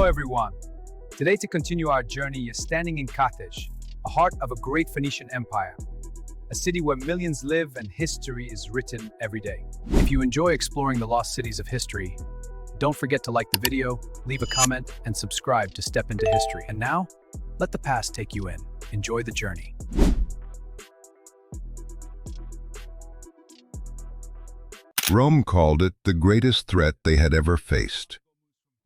everyone. Today, to continue our journey, you're standing in Carthage, the heart of a great Phoenician empire, a city where millions live and history is written every day. If you enjoy exploring the lost cities of history, don't forget to like the video, leave a comment, and subscribe to step into history. And now, let the past take you in. Enjoy the journey. Rome called it the greatest threat they had ever faced.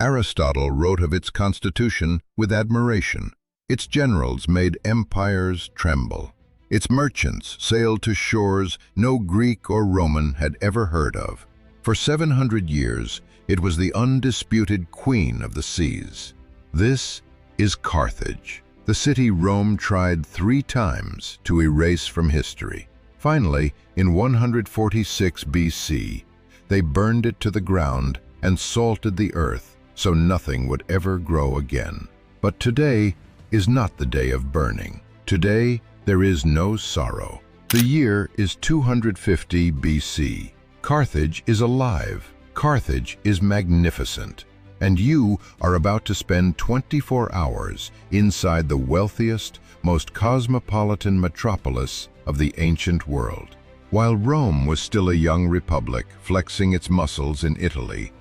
Aristotle wrote of its constitution with admiration. Its generals made empires tremble. Its merchants sailed to shores no Greek or Roman had ever heard of. For 700 years, it was the undisputed queen of the seas. This is Carthage, the city Rome tried 3 times to erase from history. Finally, in 146 BC, they burned it to the ground and salted the earth so nothing would ever grow again. But today is not the day of burning. Today, there is no sorrow. The year is 250 BC. Carthage is alive. Carthage is magnificent. And you are about to spend 24 hours inside the wealthiest, most cosmopolitan metropolis of the ancient world. While Rome was still a young republic flexing its muscles in Italy,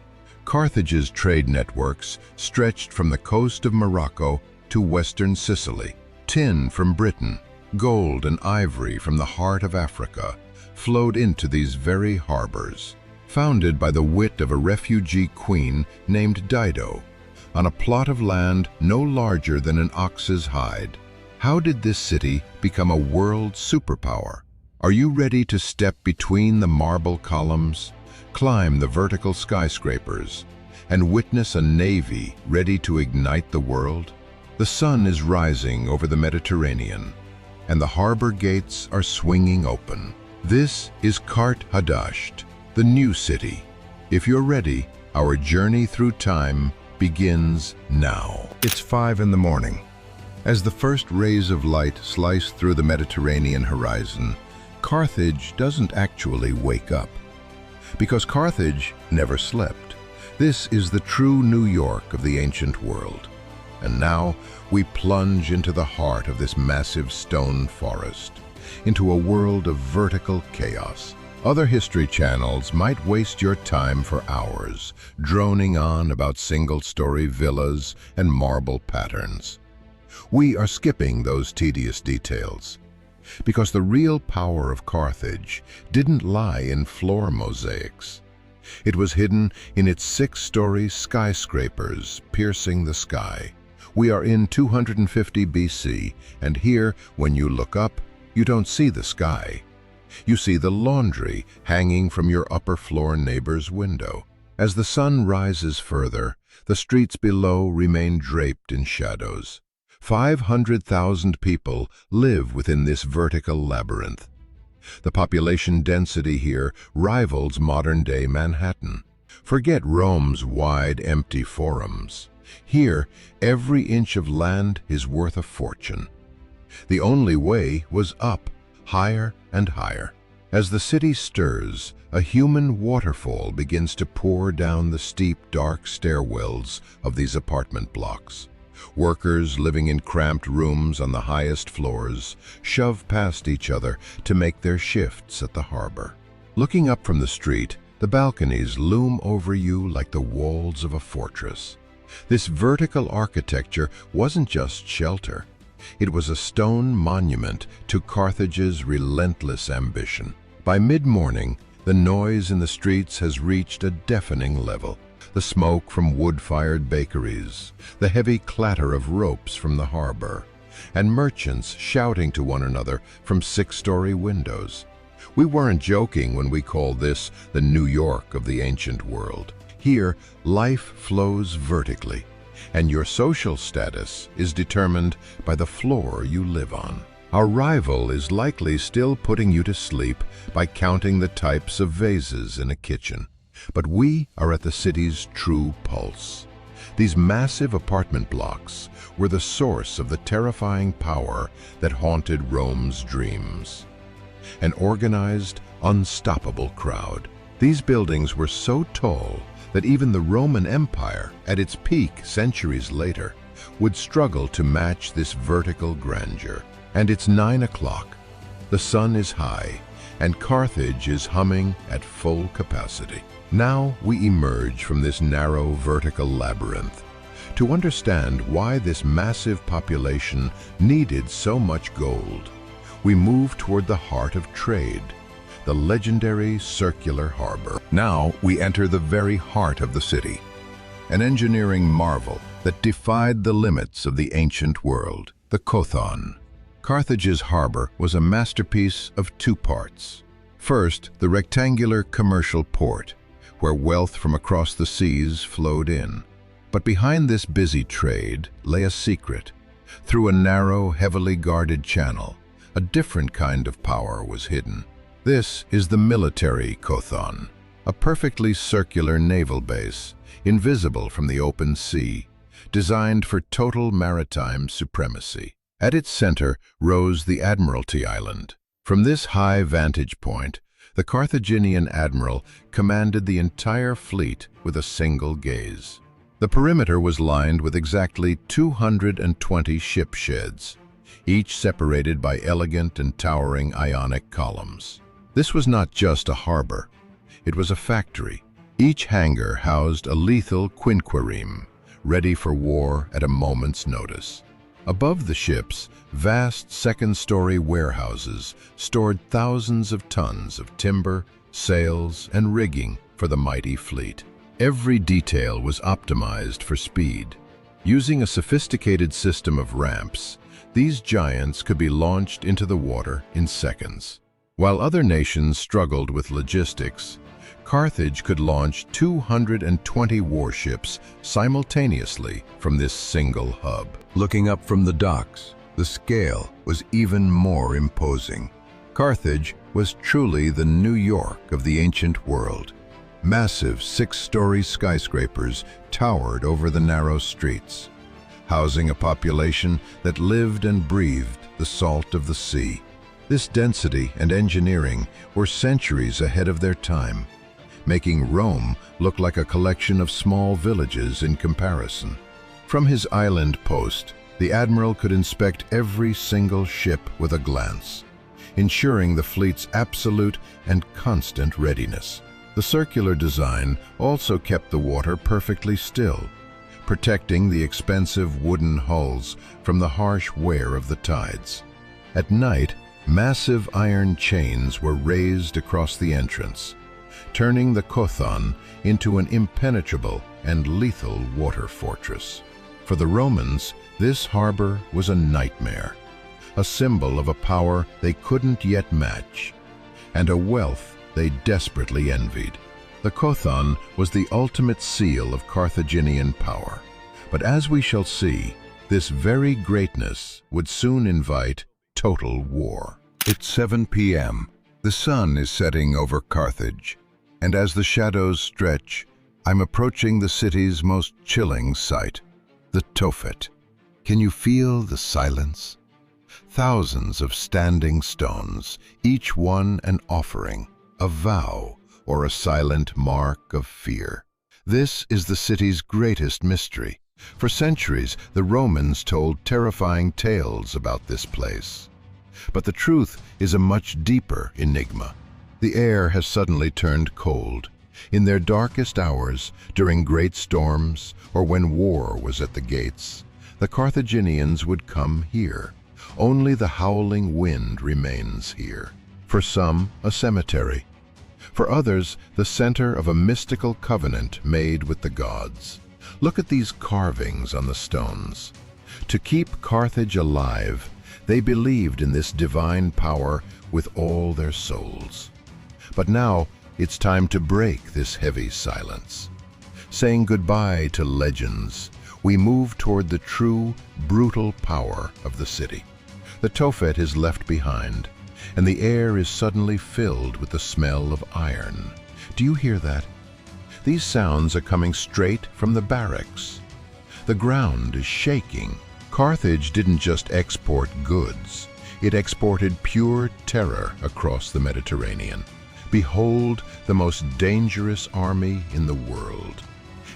Carthage's trade networks stretched from the coast of Morocco to western Sicily. Tin from Britain, gold and ivory from the heart of Africa flowed into these very harbors. Founded by the wit of a refugee queen named Dido, on a plot of land no larger than an ox's hide. How did this city become a world superpower? Are you ready to step between the marble columns, climb the vertical skyscrapers, and witness a navy ready to ignite the world? The sun is rising over the Mediterranean, and the harbor gates are swinging open. This is Carthage, the new city. If you're ready, our journey through time begins now. It's 5 in the morning. As the first rays of light slice through the Mediterranean horizon, Carthage doesn't actually wake up. Because Carthage never slept. This is the true New York of the ancient world. And now we plunge into the heart of this massive stone forest, into a world of vertical chaos. Other history channels might waste your time for hours, droning on about single-story villas and marble patterns. We are skipping those tedious details, because the real power of Carthage didn't lie in floor mosaics. It was hidden in its 6-story skyscrapers piercing the sky. We are in 250 BC, and here, when you look up, you don't see the sky. You see the laundry hanging from your upper floor neighbor's window. As the sun rises further, the streets below remain draped in shadows. 500,000 people live within this vertical labyrinth. The population density here rivals modern-day Manhattan. Forget Rome's wide, empty forums. Here, every inch of land is worth a fortune. The only way was up, higher and higher. As the city stirs, a human waterfall begins to pour down the steep, dark stairwells of these apartment blocks. Workers living in cramped rooms on the highest floors shove past each other to make their shifts at the harbor. Looking up from the street, the balconies loom over you like the walls of a fortress. This vertical architecture wasn't just shelter. It was a stone monument to Carthage's relentless ambition. By mid-morning, the noise in the streets has reached a deafening level. The smoke from wood-fired bakeries, the heavy clatter of ropes from the harbor, and merchants shouting to one another from 6-story windows. We weren't joking when we called this the New York of the ancient world. Here, life flows vertically, and your social status is determined by the floor you live on. Our rival is likely still putting you to sleep by counting the types of vases in a kitchen. But we are at the city's true pulse. These massive apartment blocks were the source of the terrifying power that haunted Rome's dreams. An organized, unstoppable crowd. These buildings were so tall that even the Roman Empire, at its peak centuries later, would struggle to match this vertical grandeur. And it's 9 o'clock. The sun is high, and Carthage is humming at full capacity. Now we emerge from this narrow vertical labyrinth to understand why this massive population needed so much gold. We move toward the heart of trade, the legendary circular harbor. Now we enter the very heart of the city, an engineering marvel that defied the limits of the ancient world, the 𝐒𝐭𝐞𝐩𝐈𝐧𝐭𝐨𝐇𝐢𝐬𝐭𝐨𝐫𝐲𝐲. Carthage's harbor was a masterpiece of two parts. First, the rectangular commercial port, where wealth from across the seas flowed in. But behind this busy trade lay a secret. Through a narrow, heavily guarded channel, a different kind of power was hidden. This is the military 𝐒𝐭𝐞𝐩𝐈𝐧𝐭𝐨𝐿, a perfectly circular naval base, invisible from the open sea, designed for total maritime supremacy. At its center rose the Admiralty Island. From this high vantage point, the Carthaginian admiral commanded the entire fleet with a single gaze. The perimeter was lined with exactly 220 ship sheds, each separated by elegant and towering Ionic columns. This was not just a harbor, it was a factory. Each hangar housed a lethal quinquereme, ready for war at a moment's notice. Above the ships, vast second-story warehouses stored thousands of tons of timber, sails, and rigging for the mighty fleet. Every detail was optimized for speed. Using a sophisticated system of ramps, these giants could be launched into the water in seconds. While other nations struggled with logistics, Carthage could launch 220 warships simultaneously from this single hub. Looking up from the docks, the scale was even more imposing. Carthage was truly the New York of the ancient world. Massive 6-story skyscrapers towered over the narrow streets, housing a population that lived and breathed the salt of the sea. This density and engineering were centuries ahead of their time, making Rome look like a collection of small villages in comparison. From his island post, the admiral could inspect every single ship with a glance, ensuring the fleet's absolute and constant readiness. The circular design also kept the water perfectly still, protecting the expensive wooden hulls from the harsh wear of the tides. At night, massive iron chains were raised across the entrance, turning the 𝐒𝐭𝐞𝐩𝐈𝐧𝐭𝐨𝐫𝐲𝐲 into an impenetrable and lethal water fortress. For the Romans, this harbor was a nightmare, a symbol of a power they couldn't yet match, and a wealth they desperately envied. The 𝐒𝐭𝐞𝐩𝐈𝐧𝐭𝐨𝐫𝐲𝐲 was the ultimate seal of Carthaginian power. But as we shall see, this very greatness would soon invite total war. It's 7 p.m. The sun is setting over Carthage, and as the shadows stretch, I'm approaching the city's most chilling sight, the Tophet. Can you feel the silence? Thousands of standing stones, each one an offering, a vow, or a silent mark of fear. This is the city's greatest mystery. For centuries, the Romans told terrifying tales about this place. But the truth is a much deeper enigma. The air has suddenly turned cold. In their darkest hours, during great storms, or when war was at the gates, the Carthaginians would come here. Only the howling wind remains here. For some, a cemetery. For others, the center of a mystical covenant made with the gods. Look at these carvings on the stones. To keep Carthage alive, they believed in this divine power with all their souls. But now, it's time to break this heavy silence. Saying goodbye to legends, we move toward the true, brutal power of the city. The Tophet is left behind, and the air is suddenly filled with the smell of iron. Do you hear that? These sounds are coming straight from the barracks. The ground is shaking. Carthage didn't just export goods, it exported pure terror across the Mediterranean. Behold the most dangerous army in the world.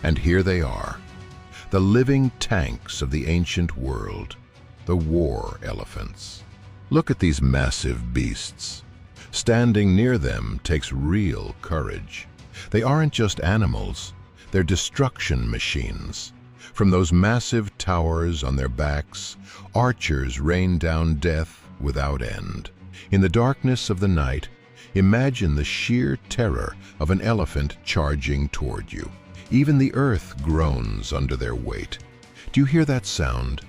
And here they are, the living tanks of the ancient world, the war elephants. Look at these massive beasts. Standing near them takes real courage. They aren't just animals, they're destruction machines. From those massive towers on their backs, archers rain down death without end. In the darkness of the night, imagine the sheer terror of an elephant charging toward you. Even the earth groans under their weight. Do you hear that sound?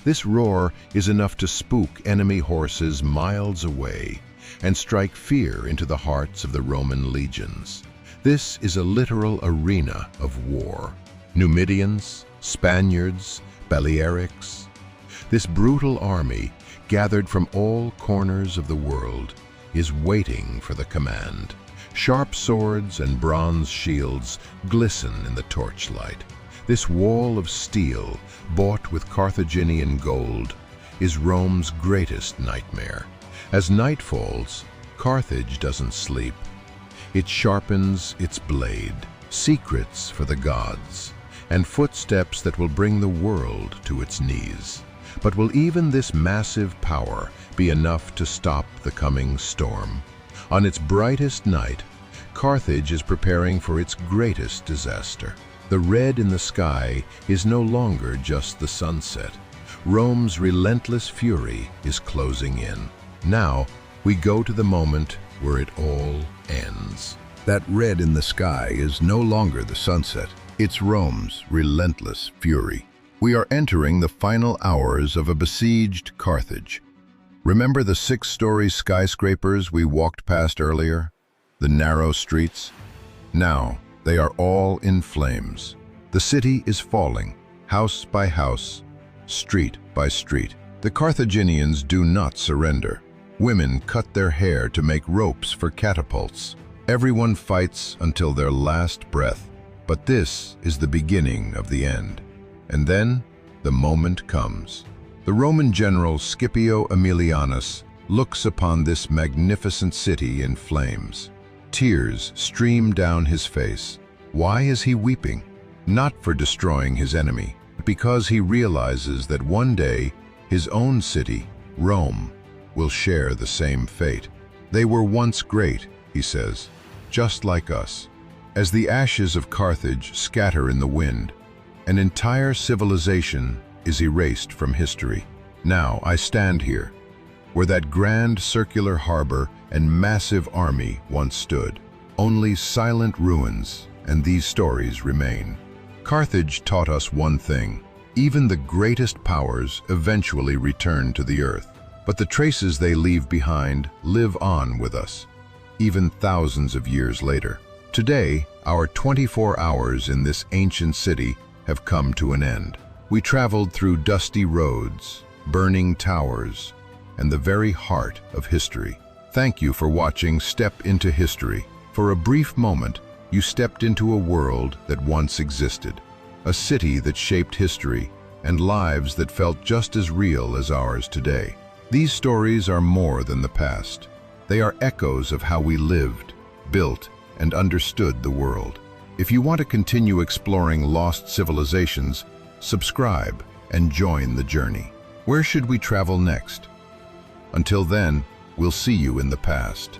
This roar is enough to spook enemy horses miles away and strike fear into the hearts of the Roman legions. This is a literal arena of war. Numidians, Spaniards, Balearics. This brutal army, gathered from all corners of the world, is waiting for the command. Sharp swords and bronze shields glisten in the torchlight. This wall of steel, bought with Carthaginian gold, is Rome's greatest nightmare. As night falls, Carthage doesn't sleep. It sharpens its blade, secrets for the gods, and footsteps that will bring the world to its knees. But will even this massive power be enough to stop the coming storm? On its brightest night, Carthage is preparing for its greatest disaster. The red in the sky is no longer just the sunset. Rome's relentless fury is closing in. Now, we go to the moment where it all ends. That red in the sky is no longer the sunset. It's Rome's relentless fury. We are entering the final hours of a besieged Carthage. Remember the 6-story skyscrapers we walked past earlier? The narrow streets? Now, they are all in flames. The city is falling, house by house, street by street. The Carthaginians do not surrender. Women cut their hair to make ropes for catapults. Everyone fights until their last breath. But this is the beginning of the end. And then, the moment comes. The Roman general Scipio Aemilianus looks upon this magnificent city in flames. Tears stream down his face. Why is he weeping? Not for destroying his enemy, but because he realizes that one day his own city, Rome, will share the same fate. They were once great, he says, just like us. As the ashes of Carthage scatter in the wind, an entire civilization is erased from history. Now I stand here, where that grand circular harbor and massive army once stood. Only silent ruins and these stories remain. Carthage taught us one thing: even the greatest powers eventually return to the earth. But the traces they leave behind live on with us, even thousands of years later. Today, our 24 hours in this ancient city have come to an end. We traveled through dusty roads, burning towers, and the very heart of history. Thank you for watching Step into History. For a brief moment, you stepped into a world that once existed, a city that shaped history, and lives that felt just as real as ours today. These stories are more than the past. They are echoes of how we lived, built, and understood the world. If you want to continue exploring lost civilizations, subscribe and join the journey. Where should we travel next? Until then, we'll see you in the past.